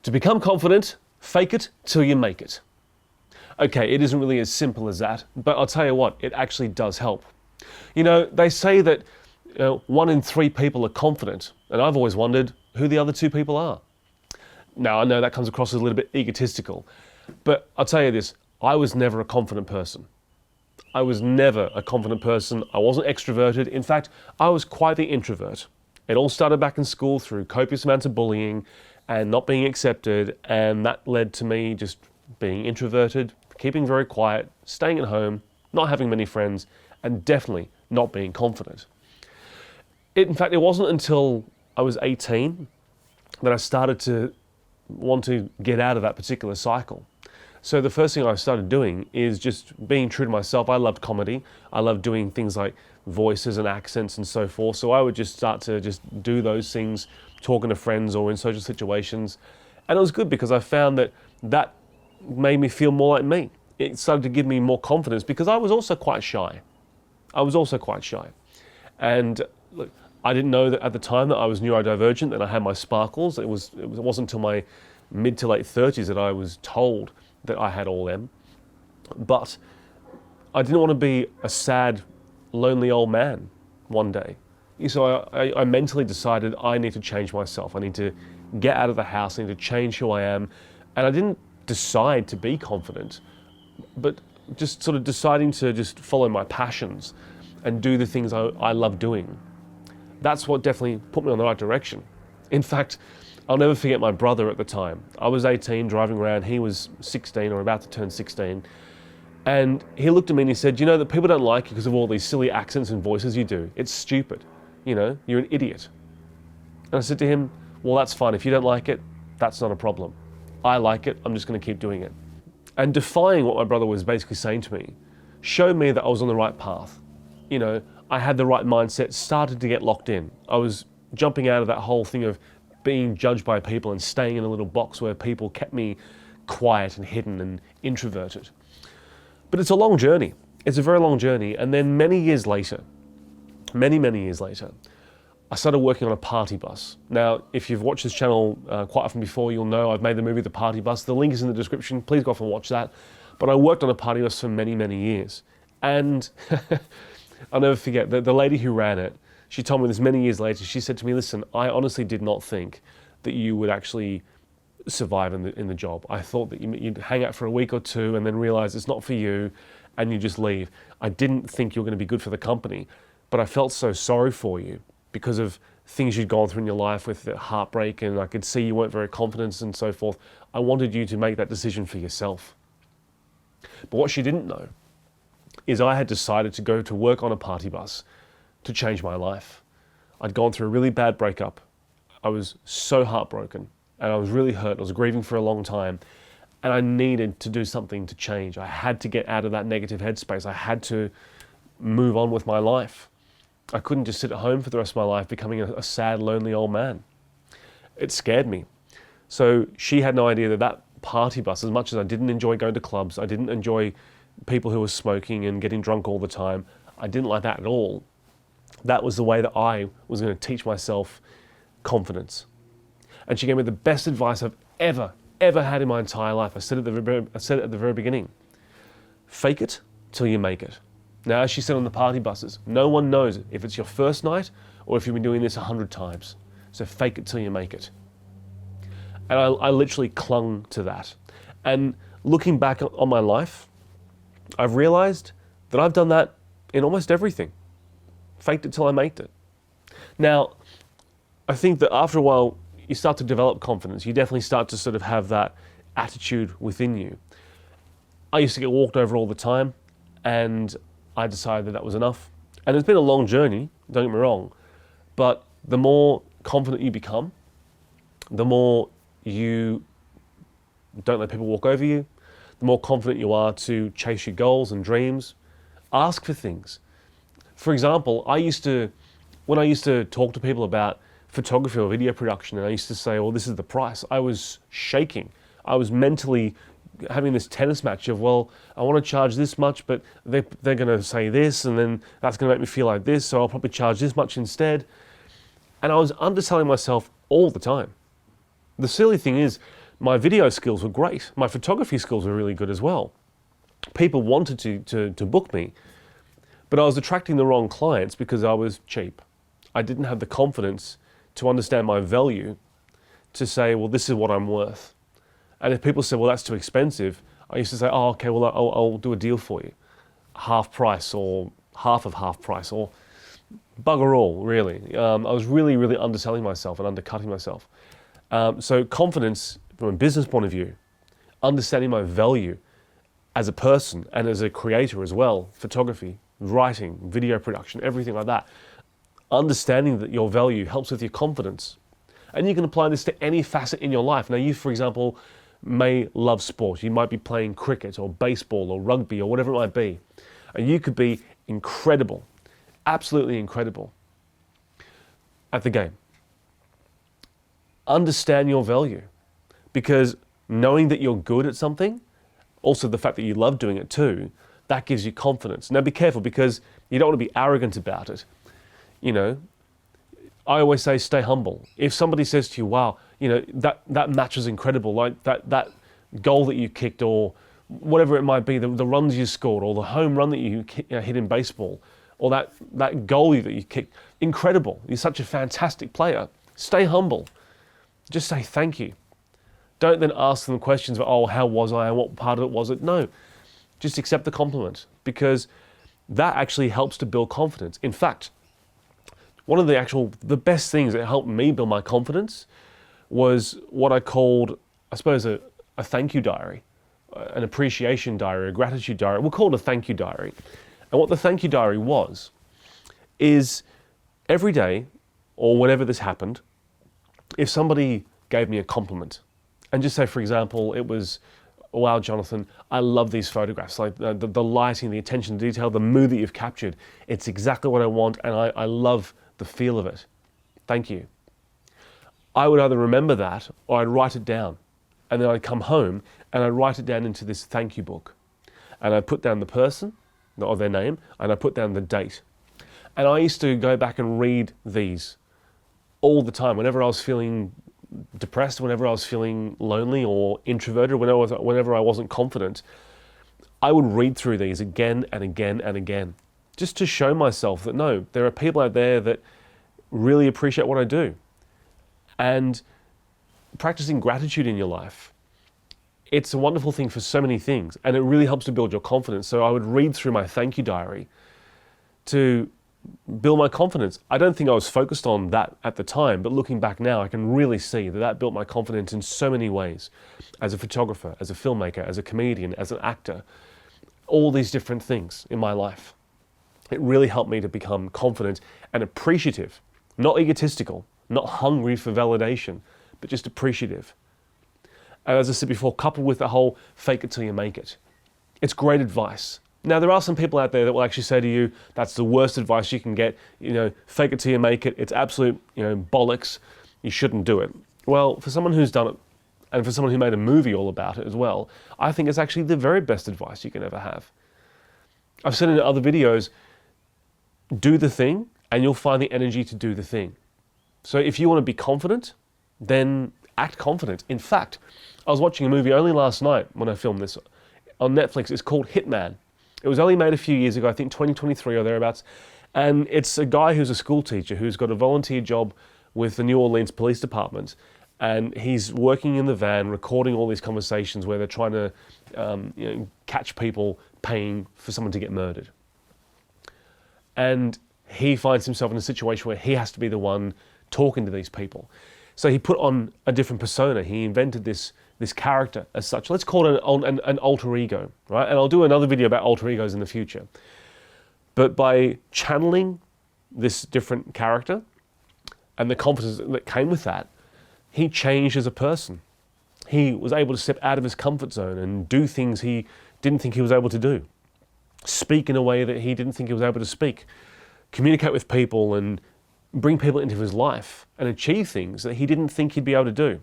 To become confident, fake it till you make it. Okay, it isn't really as simple as that, but I'll tell you what, it actually does help. You know, they say that 1 in 3 people are confident, and I've always wondered who the other 2 people are. Now, I know that comes across as a little bit egotistical, but I'll tell you this, I was never a confident person. I was never a confident person. I wasn't extroverted. In fact, I was quite the introvert. It all started back in school through copious amounts of bullying and not being accepted, and that led to me just being introverted, keeping very quiet, staying at home, not having many friends, and definitely not being confident. In fact, it wasn't until I was 18 that I started to want to get out of that particular cycle. So the first thing I started doing is just being true to myself. I loved comedy. I loved doing things like voices and accents and so forth. So I would just start to just do those things, talking to friends or in social situations. And it was good because I found that that made me feel more like me. It started to give me more confidence because I was also quite shy. And look, I didn't know that at the time that I was neurodivergent, that I had my sparkles. It wasn't until my mid to late 30s that I was told that I had all them. But I didn't want to be a sad, lonely old man one day. So I mentally decided I need to change myself. I need to get out of the house. I need to change who I am. And I didn't decide to be confident, but just sort of deciding to just follow my passions and do the things I love doing. That's what definitely put me on the right direction. In fact, I'll never forget my brother at the time. I was 18, driving around. He was 16 or about to turn 16. And he looked at me and he said, you know that people don't like you because of all these silly accents and voices you do. It's stupid. You know, you're an idiot. And I said to him, well, that's fine. If you don't like it, that's not a problem. I like it. I'm just going to keep doing it. And defying what my brother was basically saying to me showed me that I was on the right path. You know, I had the right mindset, started to get locked in. I was jumping out of that whole thing of being judged by people and staying in a little box where people kept me quiet and hidden and introverted. But it's a long journey. It's a very long journey. And then many years later, many years later, I started working on a party bus. Now, if you've watched this channel quite often before, you'll know I've made the movie The Party Bus. The link is in the description. Please go off and watch that. But I worked on a party bus for many years. And I'll never forget, the lady who ran it, she told me this many years later. She said to me, listen, I honestly did not think that you would actually survive in the job. I thought that you'd hang out for a week or two and then realize it's not for you and you just leave. I didn't think you were going to be good for the company, but I felt so sorry for you because of things you'd gone through in your life with the heartbreak, and I could see you weren't very confident and so forth. I wanted you to make that decision for yourself. But what she didn't know is I had decided to go to work on a party bus to change my life. I'd gone through a really bad breakup. I was so heartbroken and I was really hurt. I was grieving for a long time and I needed to do something to change. I had to get out of that negative headspace. I had to move on with my life. I couldn't just sit at home for the rest of my life becoming a sad, lonely old man. It scared me. So she had no idea that party bus, as much as I didn't enjoy going to clubs, I didn't enjoy people who were smoking and getting drunk all the time, I didn't like that at all. That was the way that I was going to teach myself confidence. And she gave me the best advice I've ever had in my entire life. I said it at the very beginning. Fake it till you make it. Now, as she said on the party buses, no one knows if it's your first night or if you've been doing this 100 times. So fake it till you make it. And I literally clung to that. And looking back on my life, I've realized that I've done that in almost everything. Faked it till I made it. Now, I think that after a while, you start to develop confidence. You definitely start to sort of have that attitude within you. I used to get walked over all the time, and I decided that was enough. And it's been a long journey, don't get me wrong, but the more confident you become, the more you don't let people walk over you, the more confident you are to chase your goals and dreams, ask for things. For example, when I used to talk to people about photography or video production, and I used to say, well, this is the price, I was shaking. I was mentally having this tennis match of, well, I want to charge this much, but they're going to say this, and then that's going to make me feel like this, so I'll probably charge this much instead. And I was underselling myself all the time. The silly thing is, My video skills were great. My photography skills were really good as well. People wanted to book me, but I was attracting the wrong clients because I was cheap. I didn't have the confidence to understand my value to say, well, this is what I'm worth. And if people said, well, that's too expensive, I used to say, oh, okay, well, I'll do a deal for you. Half price or half of half price or bugger all, really. I was really, really underselling myself and undercutting myself. So confidence from a business point of view, understanding my value as a person and as a creator as well, photography, writing, video production, everything like that. Understanding that your value helps with your confidence. And you can apply this to any facet in your life. Now you, for example, may love sport. You might be playing cricket or baseball or rugby or whatever it might be. And you could be incredible, absolutely incredible at the game. Understand your value, because knowing that you're good at something, also the fact that you love doing it too, that gives you confidence. Now be careful, because you don't want to be arrogant about it. You know, I always say stay humble. If somebody says to you, wow, you know, that match was incredible, like that goal that you kicked, or whatever it might be, the runs you scored, or the home run that you hit in baseball, or that goal that you kicked, incredible. You're such a fantastic player. Stay humble. Just say thank you. Don't then ask them questions about, oh, how was I and what part of it was it? No, just accept the compliment, because that actually helps to build confidence. In fact, one of the best things that helped me build my confidence was what I called, I suppose, a thank you diary, an appreciation diary, a gratitude diary. We'll call it a thank you diary. And what the thank you diary was, is every day, or whenever this happened, if somebody gave me a compliment, and just say, for example, it was, wow, Jonathan, I love these photographs, like the lighting, the attention to detail, the mood that you've captured. It's exactly what I want, and I love the feel of it. Thank you. I would either remember that, or I'd write it down. And then I'd come home, and I'd write it down into this thank you book. And I'd put down the person, or their name, and I'd put down the date. And I used to go back and read these all the time, whenever I was feeling depressed, whenever I was feeling lonely or introverted, whenever I wasn't confident. I would read through these again and again and again, just to show myself that no, there are people out there that really appreciate what I do. And practicing gratitude in your life, it's a wonderful thing for so many things, and it really helps to build your confidence. So I would read through my thank you diary to build my confidence. I don't think I was focused on that at the time, but looking back now, I can really see that built my confidence in so many ways. As a photographer, as a filmmaker, as a comedian, as an actor, all these different things in my life. It really helped me to become confident and appreciative, not egotistical, not hungry for validation, but just appreciative. And as I said before, coupled with the whole fake it till you make it. It's great advice. Now, there are some people out there that will actually say to you, that's the worst advice you can get, you know, fake it till you make it, it's absolute, you know, bollocks, you shouldn't do it. Well, for someone who's done it, and for someone who made a movie all about it as well, I think it's actually the very best advice you can ever have. I've said in other videos, do the thing, and you'll find the energy to do the thing. So if you want to be confident, then act confident. In fact, I was watching a movie only last night when I filmed this on Netflix. It's called Hitman. It was only made a few years ago, I think 2023 or thereabouts. And it's a guy who's a school teacher who's got a volunteer job with the New Orleans Police Department. And he's working in the van, recording all these conversations where they're trying to catch people paying for someone to get murdered. And he finds himself in a situation where he has to be the one talking to these people. So he put on a different persona. He invented this character as such. Let's call it an alter ego, right? And I'll do another video about alter egos in the future. But by channeling this different character and the confidence that came with that, he changed as a person. He was able to step out of his comfort zone and do things he didn't think he was able to do. Speak in a way that he didn't think he was able to speak. Communicate with people and bring people into his life and achieve things that he didn't think he'd be able to do.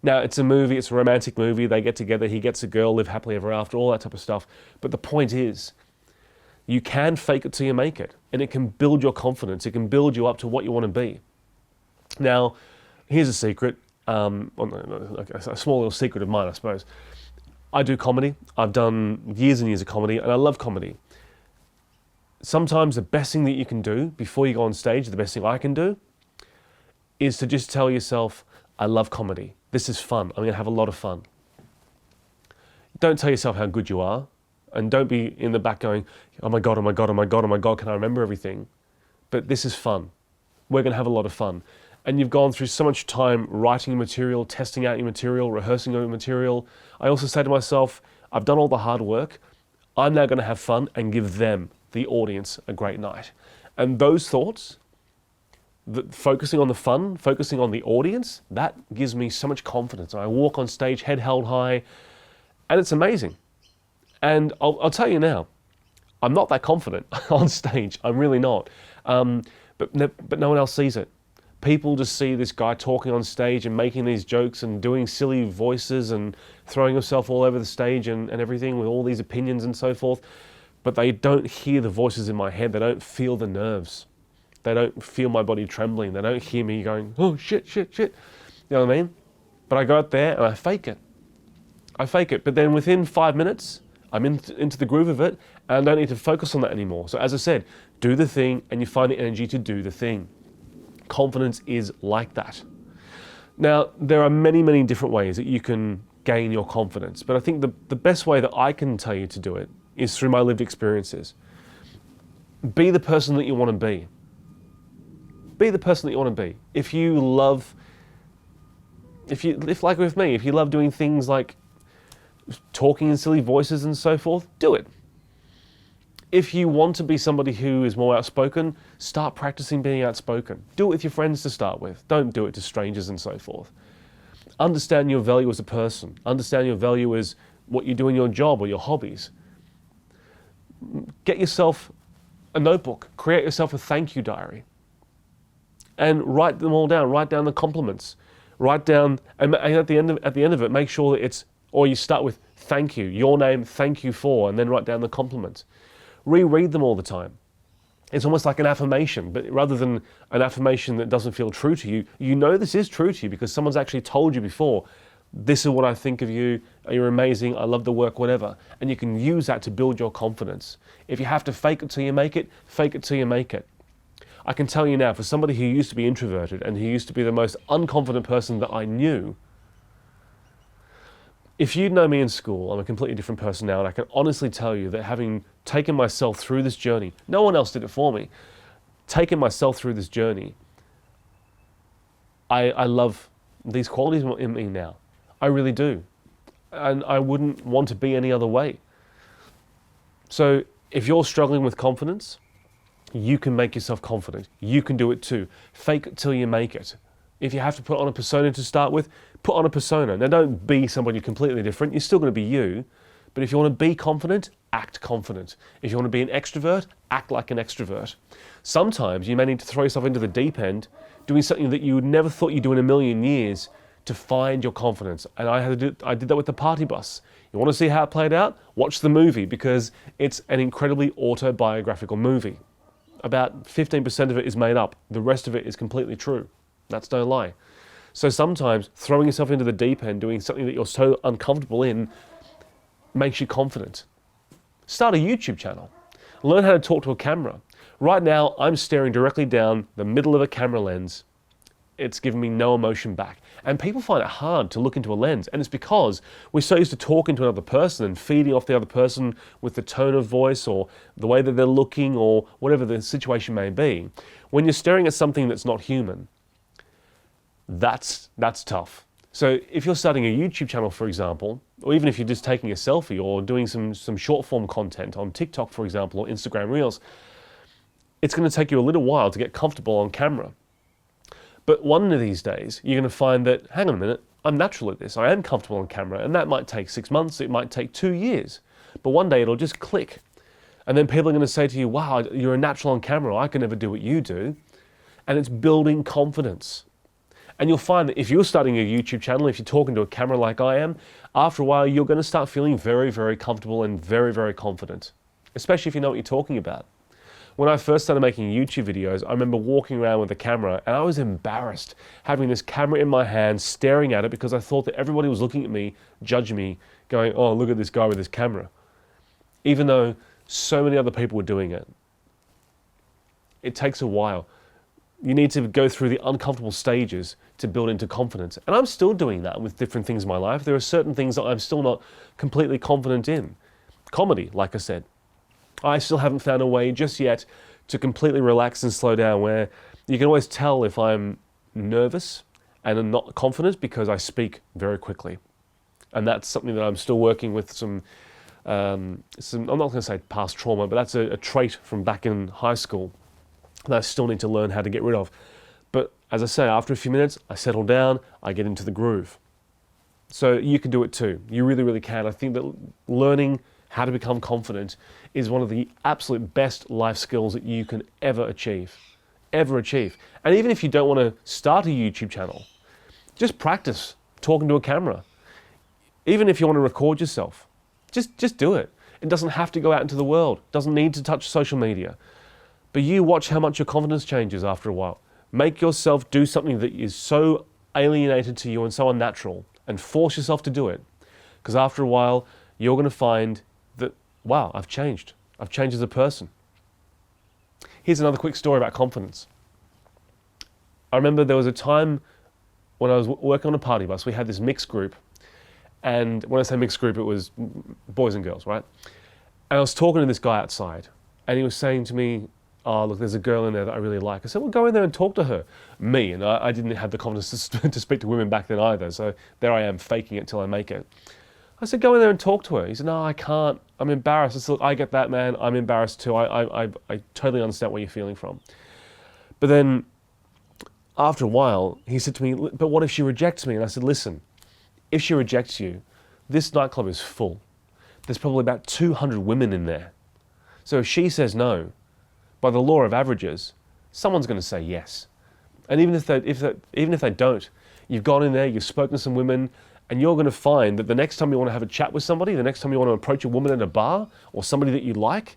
Now, it's a movie, it's a romantic movie, they get together, he gets a girl, live happily ever after, all that type of stuff. But the point is, you can fake it till you make it, and it can build your confidence, it can build you up to what you want to be. Now, here's a secret, A small little secret of mine, I suppose. I do comedy. I've done years and years of comedy, and I love comedy. Sometimes the best thing that you can do before you go on stage, the best thing I can do, is to just tell yourself, I love comedy. This is fun. I'm going to have a lot of fun. Don't tell yourself how good you are, and don't be in the back going, oh my God, oh my God, oh my God, oh my God, can I remember everything? But this is fun. We're going to have a lot of fun. And you've gone through so much time writing your material, testing out your material, rehearsing your material. I also say to myself, I've done all the hard work. I'm now going to have fun and give them, the audience, a great night. And those thoughts, focusing on the fun, focusing on the audience, that gives me so much confidence. I walk on stage, head held high, and it's amazing. And I'll tell you now, I'm not that confident on stage. I'm really not. But no one else sees it. People just see this guy talking on stage and making these jokes and doing silly voices and throwing himself all over the stage and everything with all these opinions and so forth. But they don't hear the voices in my head. They don't feel the nerves. They don't feel my body trembling. They don't hear me going, oh, shit, shit, shit. You know what I mean? But I go out there and I fake it. I fake it. But then within 5 minutes, I'm into the groove of it and I don't need to focus on that anymore. So as I said, do the thing and you find the energy to do the thing. Confidence is like that. Now, there are many, many different ways that you can gain your confidence, but I think the best way that I can tell you to do it is through my lived experiences. Be the person that you want to be. Be the person that you want to be. If like with me, if you love doing things like talking in silly voices and so forth, do it. If you want to be somebody who is more outspoken, start practicing being outspoken. Do it with your friends to start with. Don't do it to strangers and so forth. Understand your value as a person. Understand your value as what you do in your job or your hobbies. Get yourself a notebook. Create yourself a thank you diary. And write them all down. Write down the compliments. Write down, and at the end of it, make sure that it's, or you start with thank you, your name, thank you for, and then write down the compliments. Reread them all the time. It's almost like an affirmation, but rather than an affirmation that doesn't feel true to you, you know this is true to you because someone's actually told you before, this is what I think of you, you're amazing, I love the work, whatever. And you can use that to build your confidence. If you have to fake it till you make it, fake it till you make it. I can tell you now, for somebody who used to be introverted and who used to be the most unconfident person that I knew, if you'd known me in school, I'm a completely different person now, and I can honestly tell you that having taken myself through this journey, no one else did it for me, taking myself through this journey, I love these qualities in me now. I really do. And I wouldn't want to be any other way. So if you're struggling with confidence, you can make yourself confident. You can do it too. Fake it till you make it. If you have to put on a persona to start with, put on a persona. Now don't be somebody completely different. You're still going to be you. But if you want to be confident, act confident. If you want to be an extrovert, act like an extrovert. Sometimes you may need to throw yourself into the deep end, doing something that you would never thought you'd do in a million years to find your confidence. And I did that with the party bus. You want to see how it played out? Watch the movie because it's an incredibly autobiographical movie. About 15% of it is made up. The rest of it is completely true. That's no lie. So sometimes throwing yourself into the deep end, doing something that you're so uncomfortable in, makes you confident. Start a YouTube channel. Learn how to talk to a camera. Right now, I'm staring directly down the middle of a camera lens. It's giving me no emotion back. And people find it hard to look into a lens. And it's because we're so used to talking to another person and feeding off the other person with the tone of voice or the way that they're looking or whatever the situation may be. When you're staring at something that's not human, that's tough. So if you're starting a YouTube channel, for example, or even if you're just taking a selfie or doing some short form content on TikTok, for example, or Instagram Reels, it's going to take you a little while to get comfortable on camera. But one of these days, you're going to find that, hang on a minute, I'm natural at this. I am comfortable on camera, and that might take 6 months, it might take 2 years. But one day it'll just click. And then people are going to say to you, wow, you're a natural on camera, I can never do what you do. And it's building confidence. And you'll find that if you're starting a YouTube channel, if you're talking to a camera like I am, after a while you're going to start feeling very, very comfortable and very, very confident, especially if you know what you're talking about. When I first started making YouTube videos, I remember walking around with a camera and I was embarrassed having this camera in my hand, staring at it because I thought that everybody was looking at me, judging me, going, oh, look at this guy with his camera. Even though so many other people were doing it. It takes a while. You need to go through the uncomfortable stages to build into confidence. And I'm still doing that with different things in my life. There are certain things that I'm still not completely confident in. Comedy, like I said. I still haven't found a way just yet to completely relax and slow down, where you can always tell if I'm nervous and I'm not confident because I speak very quickly. And that's something that I'm still working with some I'm not going to say past trauma, but that's a trait from back in high school that I still need to learn how to get rid of. But as I say, after a few minutes, I settle down, I get into the groove. So you can do it too. You really, really can. I think that learning how to become confident is one of the absolute best life skills that you can ever achieve. Ever achieve. And even if you don't want to start a YouTube channel, just practice talking to a camera. Even if you want to record yourself, just do it. It doesn't have to go out into the world. It doesn't need to touch social media. But you watch how much your confidence changes after a while. Make yourself do something that is so alienated to you and so unnatural, and force yourself to do it. Because after a while, you're going to find that, wow, I've changed. I've changed as a person. Here's another quick story about confidence. I remember there was a time when I was working on a party bus. We had this mixed group. And when I say mixed group, it was boys and girls, right? And I was talking to this guy outside, and he was saying to me, oh, look, there's a girl in there that I really like. I said, well, go in there and talk to her. Me, and I didn't have the confidence to speak to women back then either, so there I am faking it till I make it. I said, go in there and talk to her. He said, no, I can't. I'm embarrassed. I said, look, I get that, man. I'm embarrassed too. I totally understand where you're feeling from. But then, after a while, he said to me, but what if she rejects me? And I said, listen, if she rejects you, this nightclub is full. There's probably about 200 women in there. So if she says no, by the law of averages, someone's going to say yes. And even if they don't, you've gone in there, you've spoken to some women, and you're going to find that the next time you want to have a chat with somebody, the next time you want to approach a woman at a bar or somebody that you like,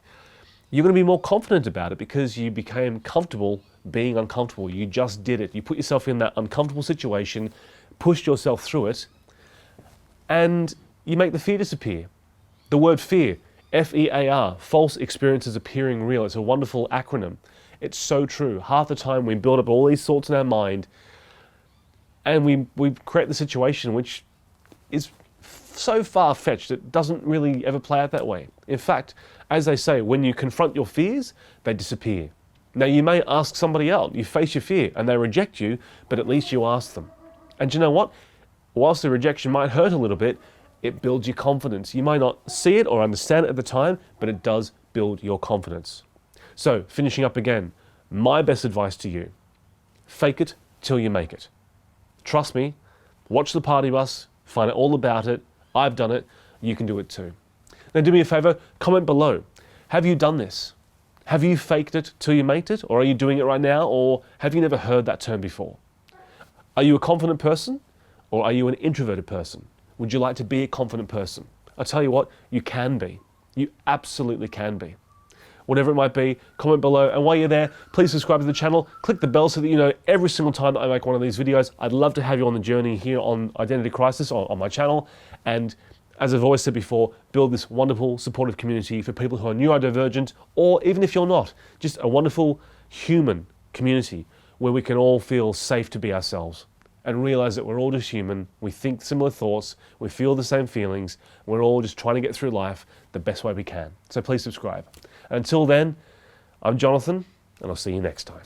you're going to be more confident about it because you became comfortable being uncomfortable. You just did it. You put yourself in that uncomfortable situation, pushed yourself through it, and you make the fear disappear. The word fear, F-E-A-R, false experiences appearing real. It's a wonderful acronym. It's so true. Half the time we build up all these thoughts in our mind and we create the situation which is so far-fetched it doesn't really ever play out that way. In fact, as they say, when you confront your fears, they disappear. Now you may ask somebody out, you face your fear and they reject you, but at least you ask them. And you know what? Whilst the rejection might hurt a little bit, it builds your confidence. You might not see it or understand it at the time, but it does build your confidence. So, finishing up again, my best advice to you, fake it till you make it. Trust me, watch the party bus, find out all about it. I've done it, you can do it too. Now do me a favor, comment below. Have you done this? Have you faked it till you made it? Or are you doing it right now? Or have you never heard that term before? Are you a confident person? Or are you an introverted person? Would you like to be a confident person? I'll tell you what, you can be. You absolutely can be. Whatever it might be, comment below. And while you're there, please subscribe to the channel. Click the bell so that you know every single time that I make one of these videos. I'd love to have you on the journey here on Identity Crisis on my channel. And as I've always said before, build this wonderful, supportive community for people who are neurodivergent, or even if you're not, just a wonderful human community where we can all feel safe to be ourselves. And realize that we're all just human, we think similar thoughts, we feel the same feelings, we're all just trying to get through life the best way we can. So please subscribe. And until then, I'm Jonathan, and I'll see you next time.